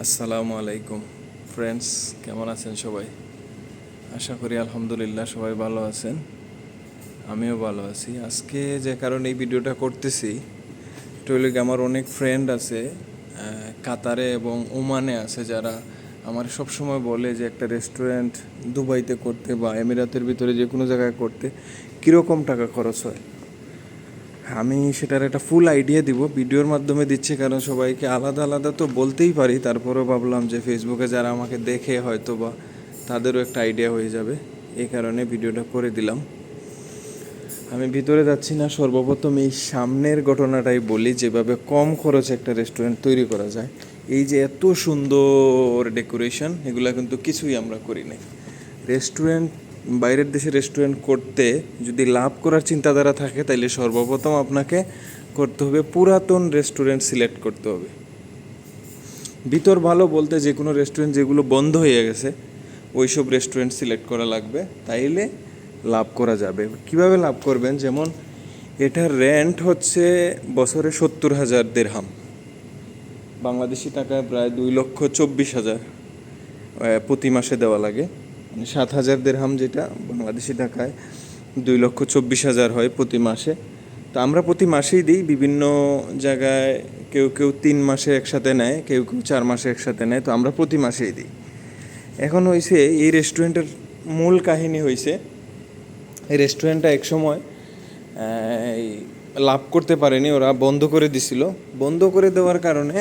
আসসালামু আলাইকুম ফ্রেন্ডস, কেমন আছেন সবাই? আশা করি আলহামদুলিল্লাহ সবাই ভালো আছেন। আমিও ভালো আছি। আজকে যে কারণে এই ভিডিওটা করতেছি, এটা হলো কি, আমার অনেক ফ্রেন্ড আছে কাতারে এবং ওমানে আছে, যারা আমার সব সময় বলে যে একটা রেস্টুরেন্ট দুবাইতে করতে বা এমিরাতের ভিতরে যে কোনো জায়গায় করতে কীরকম টাকা খরচ হয়। আমি সেটার একটা ফুল আইডিয়া দিব, ভিডিওর মাধ্যমে দিচ্ছি, কারণ সবাইকে আলাদা আলাদা তো বলতেই পারি, তারপরেও ভাবলাম যে ফেসবুকে যারা আমাকে দেখে হয়তো বা তাদেরও একটা আইডিয়া হয়ে যাবে, এই কারণে ভিডিওটা করে দিলাম। আমি ভিতরে যাচ্ছি না, সর্বপ্রথম এই সামনের ঘটনাটাই বলি, যেভাবে কম খরচে একটা রেস্টুরেন্ট তৈরি করা যায়। এই যে এত সুন্দর ডেকোরেশন, এগুলা কিন্তু কিছুই আমরা করি নাই। রেস্টুরেন্ট, বাইরের দেশে রেস্টুরেন্ট করতে যদি লাভ করার চিন্তাধারা থাকে, তাইলে সর্বপ্রথম আপনাকে করতে হবে পুরাতন রেস্টুরেন্ট সিলেক্ট করতে হবে। ভিতর ভালো বলতে যে কোনো রেস্টুরেন্ট যেগুলো বন্ধ হয়ে গেছে ওই সব রেস্টুরেন্ট সিলেক্ট করা লাগবে, তাইলে লাভ করা যাবে। কিভাবে লাভ করবেন? যেমন এটার রেন্ট হচ্ছে বছরে 70,000 দিরহাম, বাংলাদেশি টাকায় প্রায় 2,24,000 প্রতি মাসে দেওয়া লাগে। মানে 7,000 দিরহাম, যেটা বাংলাদেশি টাকায় 2,24,000 হয় প্রতি মাসে। তো আমরা প্রতি মাসেই দিই। বিভিন্ন জায়গায় কেউ কেউ 3 মাসে একসাথে নেয়, কেউ কেউ 4 মাসে একসাথে নেয়, তো আমরা প্রতি মাসেই দিই। এখন হয়েছে, এই রেস্টুরেন্টের মূল কাহিনী হয়েছে, এই রেস্টুরেন্টটা একসময় লাভ করতে পারেনি, ওরা বন্ধ করে দিছিল। বন্ধ করে দেওয়ার কারণে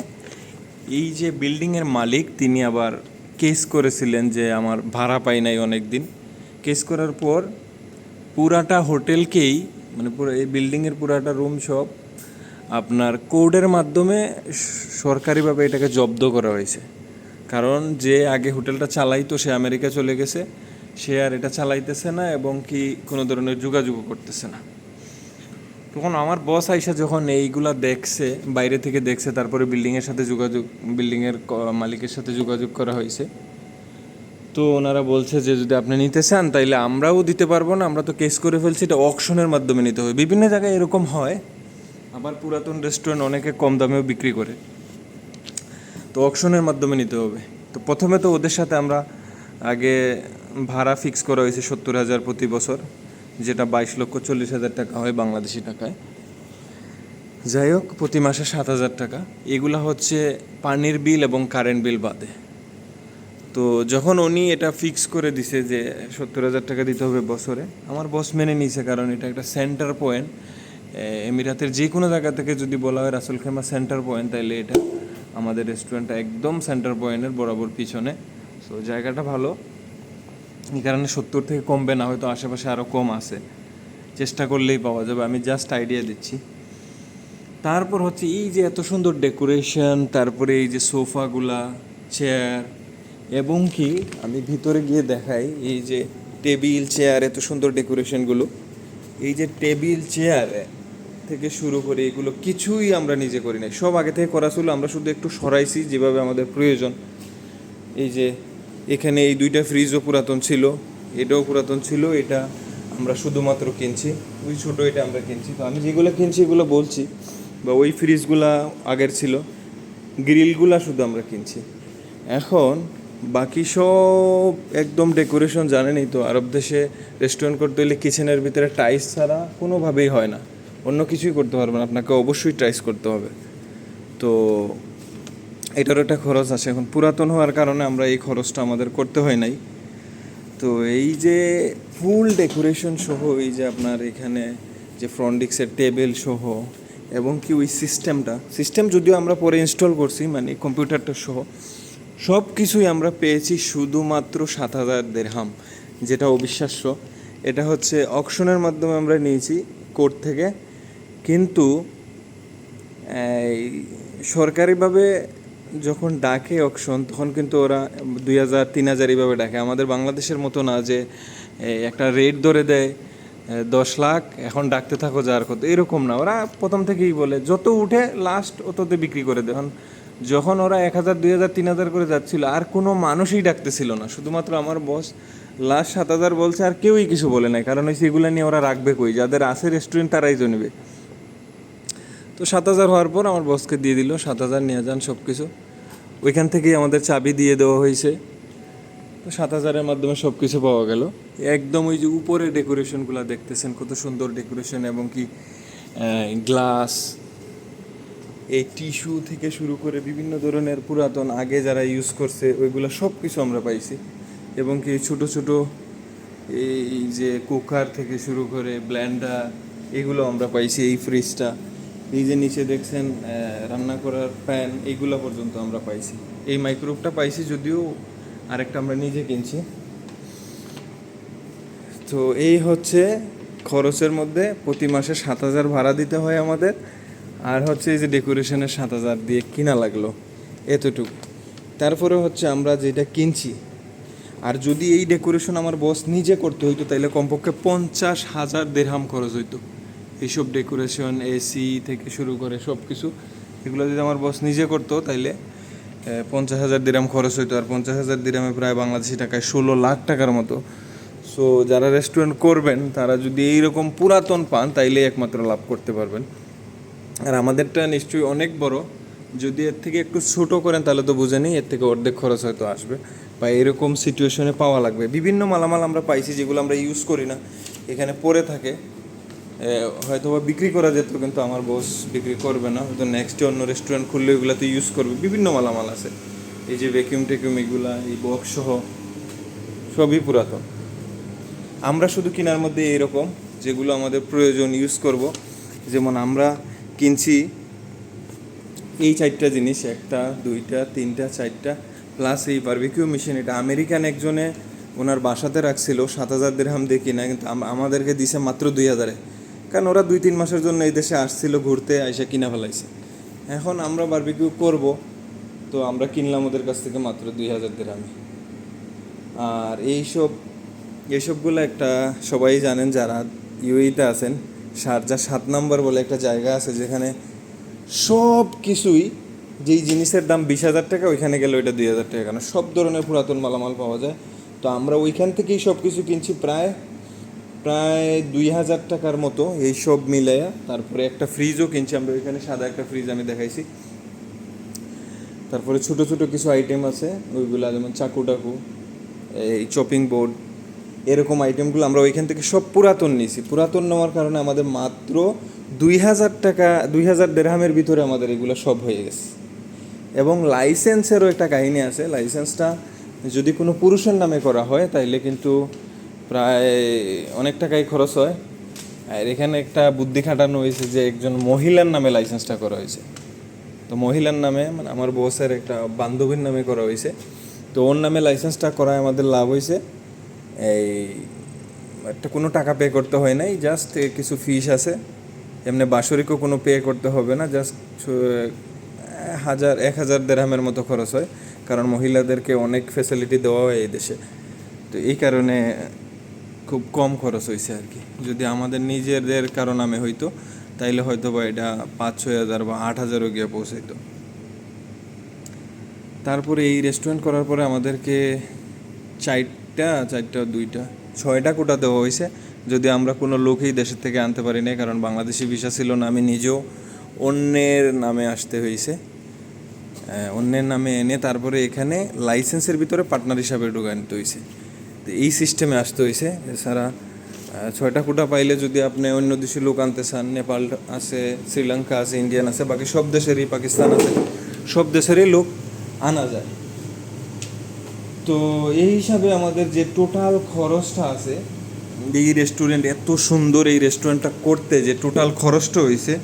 এই যে বিল্ডিংয়ের মালিক, তিনি আবার কেস করেছিলেন যে আমার ভাড়া পাই নাই অনেক দিন। কেস করার পর পুরাটা হোটেলকেই, মানে পুরো এই বিল্ডিংয়ের পুরাটা রুম সব আপনার কোর্টের মাধ্যমে সরকারিভাবে এটাকে জব্দ করা হয়েছে। কারণ যে আগে হোটেলটা চালাইতো সে আমেরিকা চলে গেছে, সে আর এটা চালাইতেছে না এবং কি কোনো ধরনের যোগাযোগও করতেছে না। তখন আমার বস আইসা যখন এইগুলা দেখছে, বাইরে থেকে দেখছে, তারপরে বিল্ডিংয়ের মালিকের সাথে যোগাযোগ করা হয়েছে। তো ওনারা বলছে যে যদি আপনি নিতে চান তাইলে আমরাও দিতে পারবো না, আমরা তো কেস করে ফেলছি, এটা অকশনের মাধ্যমে নিতে হবে। বিভিন্ন জায়গায় এরকম হয়। আবার পুরাতন রেস্টুরেন্ট অনেকে কম দামেও বিক্রি করে, তো অকশনের মাধ্যমে নিতে হবে। তো প্রথমে তো ওদের সাথে আমরা আগে ভাড়া ফিক্স করা হয়েছে 70,000 প্রতি বছর, যেটা 22,40,000 টাকা হয় বাংলাদেশি টাকায়। যাই হোক, প্রতি মাসে 7,000 টাকা। এগুলা হচ্ছে পানির বিল এবং কারেন্ট বিল বাদে। তো যখন উনি এটা ফিক্স করে দিছে যে 70,000 টাকা দিতে হবে বছরে, আমার বস মেনে নিয়েছে, কারণ এটা একটা সেন্টার পয়েন্ট। এমিরাতের যে কোনো জায়গা থেকে যদি বলা হয় রাসেল খেমা সেন্টার পয়েন্ট, তাইলে এটা আমাদের রেস্টুরেন্টটা একদম সেন্টার পয়েন্টের বরাবর পিছনে। সো জায়গাটা ভালো, এই কারণে 70 থেকে কমবে না, হয়তো আশেপাশে আরও কম আছে, চেষ্টা করলেই পাওয়া যাবে। আমি জাস্ট আইডিয়া দিচ্ছি। তারপর হচ্ছে এই যে এত সুন্দর ডেকোরেশন, তারপরে এই যে সোফাগুলা, চেয়ার, এবং কি আমি ভিতরে গিয়ে দেখাই, এই যে টেবিল চেয়ার, এত সুন্দর ডেকোরেশনগুলো, এই যে টেবিল চেয়ার থেকে শুরু করে এগুলো কিছুই আমরা নিজে করি নাই, সব আগে থেকে করা ছিল, আমরা শুধু একটু সরাইছি যেভাবে আমাদের প্রয়োজন। এই যে এখানে এই 2টা ফ্রিজও পুরাতন ছিল, এটাও পুরাতন ছিল, এটা আমরা শুধুমাত্র কিনছি। ওই ছোটো এটা আমরা কিনছি। তো আমি যেগুলো কিনছি এগুলো বলছি, বা ওই ফ্রিজগুলা আগের ছিল, গ্রিলগুলা শুধু আমরা কিনছি। এখন বাকি সব একদম ডেকোরেশন, জানেনই তো আরব দেশে রেস্টুরেন্ট করতে হলে কিচেনের ভিতরে টাইলস ছাড়া কোনোভাবেই হয় না, অন্য কিছুই করতে পারবেন, আপনাকে অবশ্যই টাইলস করতে হবে। তো এটারও একটা খরচ আছে। এখন পুরাতন হওয়ার কারণে আমরা এই খরচটা আমাদের করতে হয় নাই। তো এই যে ফুল ডেকোরেশন সহ, এই যে আপনার এখানে যে ফ্রন্ডিক্সের টেবিল সহ, এবং কি ওই সিস্টেম যদিও আমরা পরে ইনস্টল করছি, মানে কম্পিউটারটা সহ সব কিছুই আমরা পেয়েছি শুধুমাত্র 7,000 দিরহাম, যেটা অবিশ্বাস্য। এটা হচ্ছে অকশনের মাধ্যমে আমরা নিয়েছি কোর্ট থেকে, কিন্তু এই সরকারিভাবে যখন ডাকে অকশন, তখন কিন্তু ওরা 2,000-3,000 এইভাবে ডাকে। আমাদের বাংলাদেশের মতো না যে একটা রেট ধরে দেয় 10 লাখ, এখন ডাকতে থাকো যার কত, এরকম না। ওরা প্রথম থেকেই বলে যত উঠে লাস্ট অততে বিক্রি করে দেয়। এখন যখন ওরা 1,000, 2,000, 3,000 করে যাচ্ছিল, আর কোনো মানুষই ডাকতেছিল না, শুধুমাত্র আমার বস লাস্ট 7,000 বলছে, আর কেউই কিছু বলে নাই। কারণ ওই সেগুলো নিয়ে ওরা রাখবে কই, যাদের আছে রেস্টুরেন্ট তারাই জনবে। তো 7,000 হওয়ার পর আমার বসকে দিয়ে দিল, 7,000 নিয়ে যান সব কিছু। ওইখান থেকেই আমাদের চাবি দিয়ে দেওয়া হয়েছে। তো 7,000-এর মাধ্যমে সব কিছু পাওয়া গেল। একদম ওই যে উপরে ডেকোরেশনগুলো দেখতেছেন, কত সুন্দর ডেকোরেশন, এবং কি গ্লাস, এই টিস্যু থেকে শুরু করে বিভিন্ন ধরনের পুরাতন আগে যারা ইউজ করছে ওইগুলো সব কিছু আমরা পাইছি। এবং কি ছোট ছোট এই যে কুকার থেকে শুরু করে ব্লেন্ডার, এগুলো আমরা পাইছি। এই ফ্রিজটা, এই যে নিচে দেখছেন রান্না করার প্যান, এইগুলো পর্যন্ত আমরা পাইছি। এই মাইক্রোওয়েভটা পাইছি, যদিও আরেকটা আমরা নিজে কিনছি। তো এই হচ্ছে খরচের মধ্যে প্রতি মাসে 7,000 ভাড়া দিতে হয় আমাদের, আর হচ্ছে এই যে ডেকোরেশনের 7,000 দিয়ে কিনা লাগলো এতটুকু। তারপরে হচ্ছে আমরা যেটা কিনছি, আর যদি এই ডেকোরেশন আমার বস নিজে করতে হইতো তাহলে কমপক্ষে 50,000 দিরহাম খরচ হইতো। এইসব ডেকোরেশন, এসি থেকে শুরু করে সব কিছু, এগুলো যদি আমার বস নিজে করতো তাইলে 50,000 দিরহাম খরচ হইতো। আর 50,000 দিরহামে প্রায় বাংলাদেশি টাকায় 16 লাখ টাকার মতো। সো যারা রেস্টুরেন্ট করবেন তারা যদি এইরকম পুরাতন পান তাইলে একমাত্র লাভ করতে পারবেন। আর আমাদেরটা নিশ্চয়ই অনেক বড়, যদি এর থেকে একটু ছোটো করেন তাহলে তো বুঝেনি, এর থেকে অর্ধেক খরচ হয়তো আসবে, বা এরকম সিচুয়েশনে পাওয়া লাগবে। বিভিন্ন মালামাল আমরা পাইছি যেগুলো আমরা ইউজ করি না, এখানে পড়ে থাকে, হয়তো বা বিক্রি করা যেত, কিন্তু আমার বস বিক্রি করবে না, হয়তো নেক্সটে অন্য রেস্টুরেন্ট খুললে ওইগুলোতে ইউজ করবে। বিভিন্ন মালামাল আছে, এই যে ভ্যাকিউম টেকিউম, এগুলা, এই বক্স সহ সবই পুরাতন। আমরা শুধু কেনার মধ্যে এরকম যেগুলো আমাদের প্রয়োজন ইউজ করব, যেমন আমরা কিনছি এই 4টা জিনিস, 1টা 2টা 3টা 4টা, প্লাস এই বারবিকিউ মেশিন। এটা আমেরিকান একজনে ওনার বাসাতে রাখছিল, 7,000 দিরহাম দিয়ে কিনা, কিন্তু আমাদেরকে দিছে মাত্র 2,000-এ, কারণ ওরা 2-3 মাসের জন্য এই দেশে আসছিল ঘুরতে, এসে কিনা ফেলাইছে। এখন আমরা বারবিকিউ করব, তো আমরা কিনলাম ওদের কাছ থেকে মাত্র 2,000 দিরহামে। আর এইসবগুলো একটা সবাই জানেন যারা ইউএইতে আছেন, শারজা 7 নম্বর বলে একটা জায়গা আছে, যেখানে সব কিছুই, যেই জিনিসের দাম 20,000 টাকা, ওইখানে গেলে ওইটা 2,000 টাকা, কারণ সব ধরনের পুরাতন মালামাল পাওয়া যায়। তো আমরা ওইখান থেকেই সব কিছু কিনছি, প্রায় 2,000 টাকার মতো এই সব মিলাইয়া। তারপরে একটা ফ্রিজও কিনছি আমরা ওইখানে, সাদা একটা ফ্রিজ আমি দেখাইছি। তারপরে ছোট ছোট কিছু আইটেম আছে ওইগুলা, যেমন চাকু টাকু, এই চপিং বোর্ড, এরকম আইটেমগুলো আমরা ওইখান থেকে সব পুরাতন নিয়েছি। পুরাতন নেওয়ার কারণে আমাদের মাত্র 2,000 টাকা, 2,000 দিরহামের ভিতরে আমাদের এগুলো সব হয়ে গেছে। এবং লাইসেন্সেরও একটা কাহিনী আছে। লাইসেন্সটা যদি কোনো পুরুষের নামে করা হয় তাইলে কিন্তু প্রায় অনেক টাকাই খরচ হয়। আর এখানে একটা বুদ্ধি খাটানো হয়েছে যে একজন মহিলার নামে লাইসেন্সটা করা হয়েছে। তো মহিলার নামে, মানে আমার বসের একটা বান্ধবীর নামে করা হয়েছে। তো ওর নামে লাইসেন্সটা করায় আমাদের লাভ হয়েছে, এই একটা কোনো টাকা পে করতে হয় নাই, জাস্ট কিছু ফিস আছে, এমনি বাৎসরিকও কোনো পে করতে হবে না, জাস্ট 1,000 দিরহামের মতো খরচ হয়, কারণ মহিলাদেরকে অনেক ফ্যাসিলিটি দেওয়া হয় এই দেশে। তো এই কারণে খুব কম খরচ হয়েছে আর কি। যদি আমাদের নিজেদের কারো নামে হইতো তাইলে হয়তো বা এটা 5-6 হাজার বা 8,000-ও গিয়ে পৌঁছাইতো। তারপরে এই রেস্টুরেন্ট করার পরে আমাদেরকে 6টা কোটা দেওয়া হয়েছে, যদি আমরা কোনো লোকই দেশের থেকে আনতে পারি না, কারণ বাংলাদেশি ভিসা ছিল না। আমি নিজেও অন্যের নামে আসতে হয়েছে, অন্যের নামে এনে তারপরে এখানে লাইসেন্সের ভিতরে পার্টনার হিসাবে ঢুকে আনতে হয়েছে। তো এই সিস্টেমে আসতে হয়েছে। এছাড়া 6টা কোটা পাইলে যদি আপনি অন্য দেশি লোক আনতে চান, নেপাল আছে, শ্রীলঙ্কা আছে, ইন্ডিয়ান আছে, বাকি সব দেশেরই, পাকিস্তান আছে, সব দেশেরই লোক আনা যায়। তো এই হিসাবে আমাদের যে টোটাল খরচটা আছে, এই রেস্টুরেন্ট, এত সুন্দর এই রেস্টুরেন্টটা করতে যে টোটাল খরচটা হয়েছে,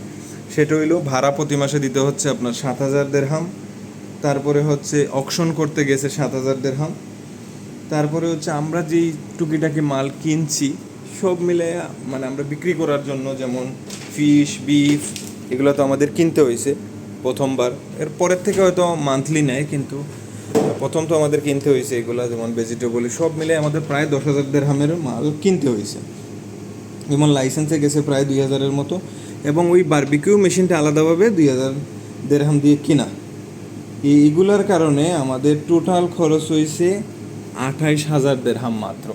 সেটা হইলো ভাড়া প্রতি মাসে দিতে হচ্ছে আপনার 7,000 দিরহাম। তারপরে হচ্ছে অকশন করতে গেছে 7,000 দিরহাম। তারপরে হচ্ছে আমরা যেই টুকিটাকি মাল কিনছি সব মিলে, মানে আমরা বিক্রি করার জন্য, যেমন ফিশ, বিফ, এগুলো তো আমাদের কিনতে হয়েছে প্রথমবার। এর পরের থেকে হয়তো মান্থলি নেয়, কিন্তু প্রথম তো আমাদের কিনতে হয়েছে এগুলো, যেমন ভেজিটেবল, সব মিলে আমাদের প্রায় 10,000 দিরহামের মাল কিনতে হয়েছে। যেমন লাইসেন্সে গেছে প্রায় 2,000-এর মতো, এবং ওই বারবিকিউ মেশিনটা আলাদাভাবে 2,000 দিরহাম দিয়ে কিনা। এইগুলোর কারণে আমাদের টোটাল খরচ হয়েছে 28,000 দিরহাম মাত্র।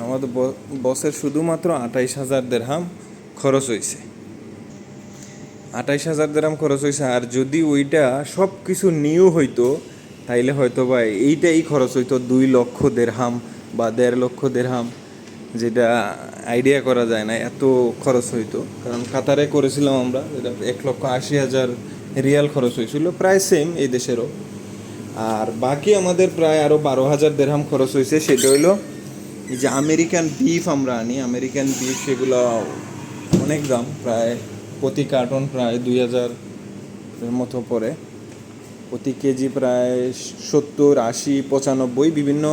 আমাদের বসের শুধুমাত্র 28,000 দিরহাম খরচ হয়েছে। 28,000 দিরহাম খরচ হয়েছে। আর যদি ওইটা সব কিছু নিউ হইতো তাইলে হয়তো বা এইটাই খরচ হইতো 2 লক্ষ দিরহাম বা 1.5 লক্ষ দিরহাম, যেটা আইডিয়া করা যায় না এত খরচ হইতো। কারণ কাতারে করেছিলাম আমরা, যেটা 1,80,000 রিয়াল খরচ হয়েছিল, প্রায় সেম এই দেশেরও। আর বাকি আমাদের প্রায় আরও 12,000 দিরহাম খরচ হয়েছে। সেটা হইলো এই যে আমেরিকান বিফ আমরা আনি, আমেরিকান বিফ সেগুলো অনেক দাম, প্রায় প্রতি কার্টন প্রায় 2,000 এর মতো পড়ে, প্রতি কেজি প্রায় 70, 80, 95 বিভিন্ন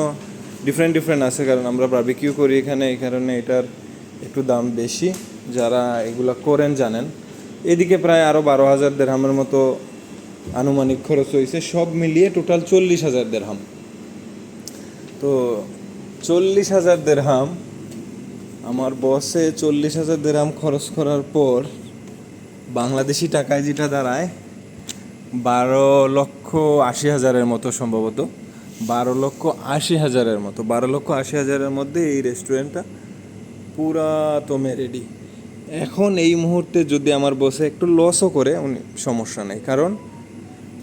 ডিফারেন্ট আছে। কারণ আমরা বারবিকিউ করি এখানে, এই কারণে এটার একটু দাম বেশি। যারা এগুলো করেন জানেন। এদিকে প্রায় আরও 12,000 দিরহামের মতো আনুমানিক খরচ হয়েছে, সব মিলিয়ে টোটাল 40,000 দিরহাম। তো 40,000 দিরহাম আমার বসে 40,000 দিরহাম খরচ করার পর বাংলাদেশি টাকায় যেটা দাঁড়ায় 12,80,000 মতো, সম্ভবত 12,80,000 মতো। 12,80,000 মধ্যে এই রেস্টুরেন্টটা পুরা তোমে রেডি। এখন এই মুহূর্তে যদি আমার বসে একটু লসও করে, উনি সমস্যা নেই, কারণ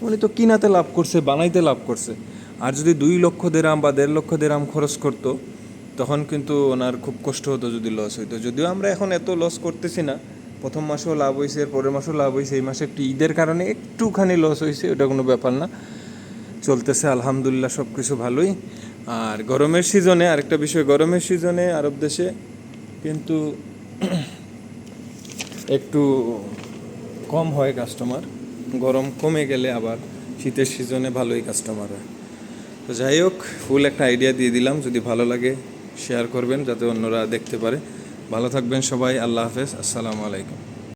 উনি তো কিনাতে লাভ করছে, বানাইতে লাভ করছে। আর যদি 2 লক্ষ দিরহাম বা 1.5 লক্ষ দিরহাম খরচ করতো, তখন কিন্তু ওনার খুব কষ্ট হতো যদি লস হইতো। যদিও আমরা এখন এত লস করতেছি না, প্রথম মাসেও লাভ হয়েছে, এর পরের মাসেও লাভ হয়েছে, এই মাসে একটু ঈদের কারণে একটুখানি লস হয়েছে, ওটা কোনো ব্যাপার না, চলতেছে আলহামদুলিল্লাহ সব কিছু ভালোই। আর গরমের সিজনে আরেকটা বিষয়, গরমের সিজনে আরব দেশে কিন্তু একটু কম হয় কাস্টমার, গরম কমে গেলে আবার শীতের সিজনে ভালোই কাস্টমার হয়। তো যাই হোক, ফুল একটা আইডিয়া দিয়ে দিলাম, যদি ভালো লাগে শেয়ার করবেন যাতে অন্যরা দেখতে পারে। ভালো থাকবেন সবাই, আল্লাহ হাফেজ, আসসালামু আলাইকুম।